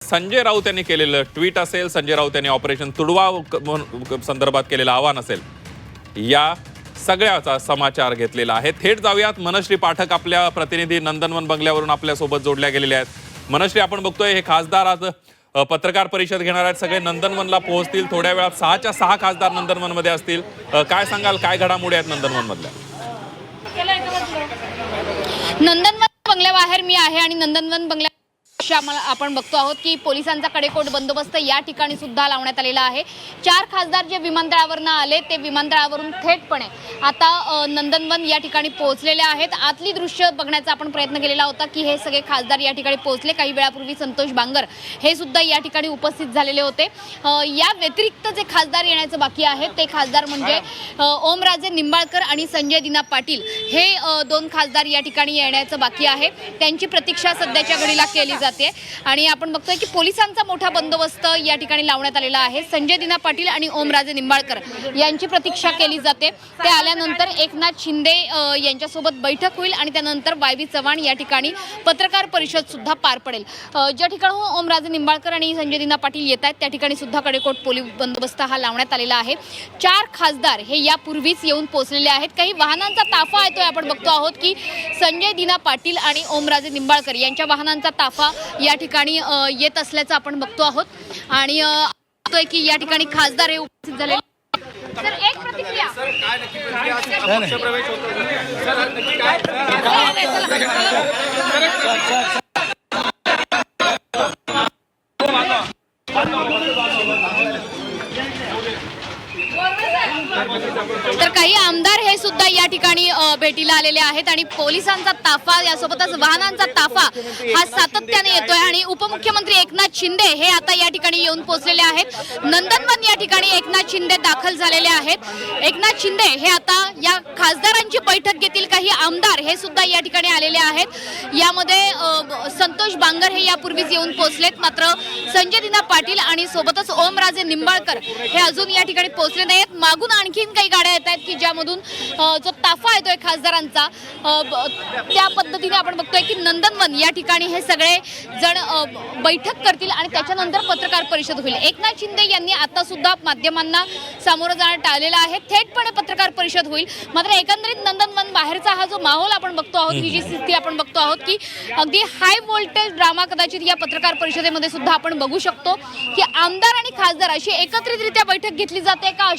संजय राऊत यांनी केलेलं ट्विट असेल, संजय राऊत यांनी ऑपरेशन तुडवा संदर्भात केलेलं आवाहन असेल, या सगळ्याचा समाचार घेतलेला आहे. थेट जाऊयात. मनश्री पाठक आपल्या प्रतिनिधी नंदनवन बंगल्यावरून आपल्या सोबत जोडल्या गेलेल्या आहेत. मनश्री, आपण बघतोय हे खासदार आज पत्रकार परिषद घेणार आहेत. सगळे नंदनवनला पोहोचतील. थोड्या वेळात 6च्या 6 खासदार नंदनवन मध्ये असतील. काय सांगाल, काय घडामोडी आहेत नंदनवन मधल्या? नंदनवन बंगल्याबाहेर मी आहे आणि नंदनवन बंगल्या आपण बघतो आहोत की पोलिसांचा कडेकोट बंदोबस्त या ठिकाणी सुद्धा लावण्यात आलेला आहे. 4 खासदार जे विमानतळावरून आले ते विमानतळावरून थेटपणे आता नंदनवन या ठिकाणी पोहोचलेले आहेत. आतली दृश्य बघण्याचा आपण प्रयत्न केलेला होता की हे सगळे खासदार या ठिकाणी पोहोचले. काही वेळापूर्वी संतोष बांगर हे सुद्धा या ठिकाणी उपस्थित झालेले होते. या व्यतिरिक्त जे खासदार येण्याचं बाकी आहे ते खासदार म्हणजे ओमराजे निंबाळकर आणि संजय दिना पाटील हे 2 खासदार या ठिकाणी येण्याचं बाकी आहे. त्यांची प्रतीक्षा सध्याच्या घडीला केली जाते आणि आपण बघतोय की पोलिसांचा मोठा बंदोबस्त या ठिकाणी लावण्यात आलेला आहे. संजय दिना पाटील आणि ओमराजे निंबाळकर यांची प्रतीक्षा केली जाते. ते आल्यानंतर एकनाथ शिंदे यांच्यासोबत बैठक होईल आणि त्यानंतर वायवी चव्हाण या ठिकाणी पत्रकार परिषद सुद्धा पार पडेल. ज्या ठिकाणी ओमराजे निंबाळकर आणि संजय दिना पाटील येत आहेत त्या ठिकाणी सुद्धा कडेकोट पोलीस बंदोबस्त हा लावण्यात आलेला आहे. 4 खासदार हे यापूर्वीच येऊन पोहोचलेले आहेत. काही वाहनांचा ताफा येतोय. आपण बघतो आहोत की संजय दिना पाटील आणि ओमराजे निंबाळकर यांच्या वाहनांचा ताफा या ठिकाणी येत असल्याचं आपण बघतो आहोत आणि बघतोय की या ठिकाणी खासदार हे उपस्थित झाले. सर, एक प्रतिक्रिया. तर काही आमदार हे सुद्धा या ठिकाणी भेटीला आलेले आहेत आणि पोलिसांचा ताफा यासोबतच वाहनांचा ताफा हा सातत्याने येतोय आणि उपमुख्यमंत्री एकनाथ शिंदे हे आता या ठिकाणी येऊन पोहोचलेले आहेत. नंदनवन या ठिकाणी एकनाथ शिंदे दाखल झालेले आहेत. एकनाथ शिंदे हे आता या खासदारांची बैठक घेतील. काही आमदार हे सुद्धा या ठिकाणी आलेले आहेत. यामध्ये संतोष बांगर हे यापूर्वीच येऊन पोहोचलेत, मात्र संजय दिना पाटील आणि सोबतच ओमराजे निंबाळकर हे अजून या ठिकाणी पोहोचले नाहीत. मागून आणखीन काही गाड्या येत आहेत की ज्यामधून जो ताफा येतोय खासदारांचा त्या पद्धतीने आपण बघतोय की नंदनवन या ठिकाणी हे सगळे जण बैठक करतील आणि त्याच्यानंतर पत्रकार परिषद होईल. एकनाथ शिंदे यांनी आता सुद्धा माध्यमांना सामोरं जाणं टाळलेलं आहे. थेटपणे पत्रकार परिषद होईल. मात्र एकंदरीत नंदनवन बाहेरचा हा जो माहोल आपण बघतो आहोत, ही जी स्थिती आपण बघतो आहोत की अगदी हाय व्होल्टेज ड्रामा कदाचित या पत्रकार परिषदेमध्ये सुद्धा आपण बघू शकतो की आमदार आणि खासदार अशी एकत्रितरित्या बैठक घेतली जाते का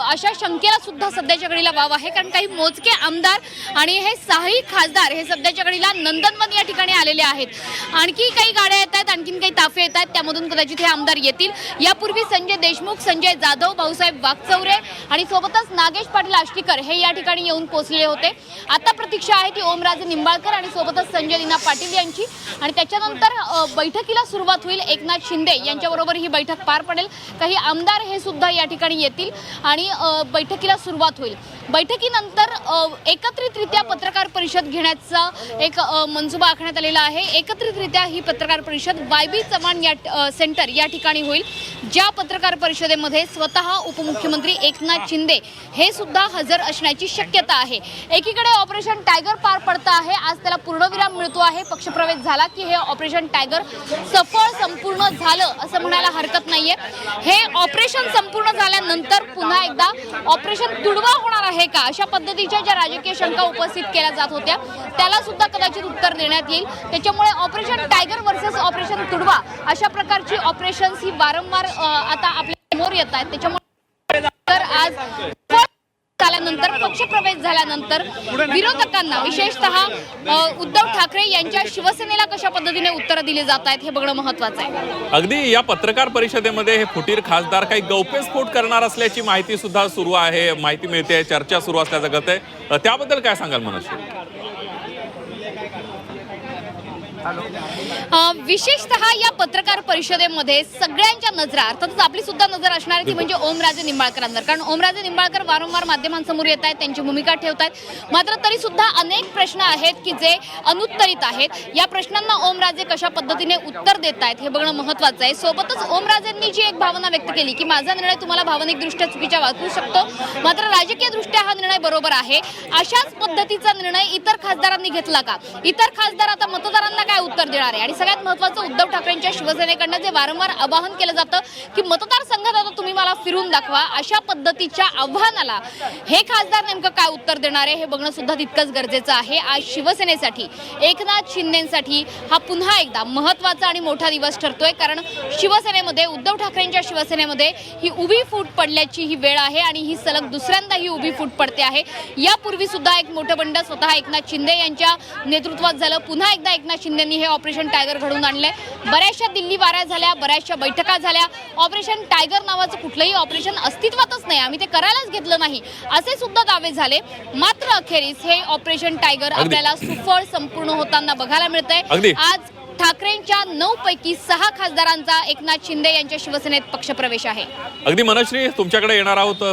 अशा शंकेला सुद्धा सध्याच्या घडीला वाव आहे. कारण काही मोजके आमदार आणि हे 6ही खासदार हे सध्याच्या घडीला नंदनवन या ठिकाणी आलेले आहेत. आणखी काही गाड्या येत आहेत, आणखीन काही ताफे येत आहेत, त्यामधून कदाचित हे आमदार येतील. यापूर्वी संजय देशमुख, संजय जाधव, भाऊसाहेब वागचौरे आणि सोबतच नागेश पाटील आष्टीकर हे या ठिकाणी येऊन पोहोचलेले होते. आता प्रतीक्षा आहे ती ओमराजे निंबाळकर आणि सोबतच संजय दिना पाटील यांची आणि त्याच्यानंतर बैठकीला सुरुवात होईल. एकनाथ शिंदे यांच्याबरोबर ही बैठक पार पडेल. काही आमदार हे सुद्धा या ठिकाणी येतील आणि बैठकीला सुरुवात होईल. बैठकीनंतर एकत्रितरित्या पत्रकार परिषद घेण्याचा एक मनसुबा आखण्यात आलेला आहे. एकत्रितरित्या ही पत्रकार परिषद वायबी चव्हाण या सेंटर या ठिकाणी होईल. ज्या पत्रकार परिषदेमध्ये स्वतः उपमुख्यमंत्री एकनाथ शिंदे हे सुद्धा हजर असण्याची शक्यता आहे. एकीकडे ऑपरेशन टायगर पार पडतं आहे. आज त्याला पूर्णविराम मिळतो आहे. पक्षप्रवेश झाला की हे ऑपरेशन टायगर सफळ संपूर्ण झालं असं म्हणायला हरकत नाहीये. हे ऑपरेशन संपूर्ण झाल्यानंतर पुन्हा एकदा ऑपरेशन तुडवा होणार आहे का, अशा पद्धतीच्या ज्या राजकीय शंका उपस्थित केल्या जात होत्या त्याला सुद्धा कदाचित उत्तर देण्यात येईल. त्याच्यामुळे ऑपरेशन टायगर वर्सेस ऑपरेशन तुडवा अशा प्रकारची ऑपरेशन्स ही वारंवार आता आपल्या समोर येत आहेत. त्याच्यामुळे तर आज झाल्यानंतर पक्षप्रवेश झाल्यानंतर विरोधकांना विशेषतः उद्धव ठाकरे यांच्या शिवसेनेला कशा पद्धतीने उत्तर दिली जात आहेत हे बघणं महत्वाचं आहे. अगदी या पत्रकार परिषदेमध्ये हे फुटीर खासदार काही गौप्यस्फोट करणार असल्याची माहिती सुद्धा सुरू आहे, माहिती मिळते, चर्चा सुरू असल्याचं कळतंय. त्याबद्दल काय सांगाल मनश्री? विशेषतः या पत्रकार परिषदेमध्ये सगळ्यांच्या नजरा अर्थातच आपली सुद्धा नजर असणार ती म्हणजे ओमराजे निंबाळकरांवर. कारण ओमराजे निंबाळकर वारंवार माध्यमांसमोर येत आहेत, त्यांची भूमिका ठेवत आहेत. मात्र तरी सुद्धा अनेक प्रश्न आहेत की जे अनुत्तरित आहेत. या प्रश्नांना ओमराजे कशा पद्धतीने उत्तर देत आहेत हे बघणं महत्वाचं आहे. सोबतच ओमराजेंनी जी एक भावना व्यक्त केली की माझा निर्णय तुम्हाला भावनिकदृष्ट्या चुकीचा वाटू शकतो, मात्र राजकीयदृष्ट्या हा निर्णय बरोबर आहे. अशाच पद्धतीचा निर्णय इतर खासदारांनी घेतला का? इतर खासदार आता मतदारांना काय काय उत्तर देणार आहे? आणि सगळ्यात महत्त्वाचं, उद्धव ठाकरेंच्या शिवसेनेकडनं जे वारंवार आवाहन केलं जातं की मतदारसंघात आता तुम्ही मला फिरून दाखवा, अशा पद्धतीच्या आव्हानाला हे खासदार नेमकं काय उत्तर देणार आहे हे बघणं सुद्धा तितकंच गरजेचं आहे. आज शिवसेनेसाठी, एकनाथ शिंदेसाठी हा पुन्हा एकदा महत्त्वाचा आणि मोठा दिवस ठरतोय, कारण शिवसेनेमध्ये, उद्धव ठाकरेंच्या शिवसेनेमध्ये ही उभी फूट पडल्याची ही वेळ आहे आणि ही सलग दुसऱ्यांदा ही उभी फूट पडते आहे. यापूर्वी सुद्धा एक मोठं बंड स्वतः एकनाथ शिंदे यांच्या नेतृत्वात झालं. पुन्हा एकदा एकनाथ शिंदेंनी हे ऑपरेशन टायगर घडवून आणलंय. बऱ्याचशा दिल्ली वाऱ्या झाल्या, बऱ्याचशा बैठका झाल्या. ऑपरेशन टायगर नावाचं कुठलंही ऑपरेशन अस्तित्वातच नाही, आम्ही ते करायलाच घेतलं नाही, असे सुद्धा दावे झाले. मात्र अखेरीस हे ऑपरेशन टायगर आपल्याला सुफळ संपूर्ण होताना बघायला मिळतंय. आज ठाकरेंच्या 9 पैकी 6 खासदारांचा एकनाथ शिंदे यांच्या शिवसेनेत पक्षप्रवेश आहे. अगदी मनश्री, तुमच्याकडे येणार आहोत.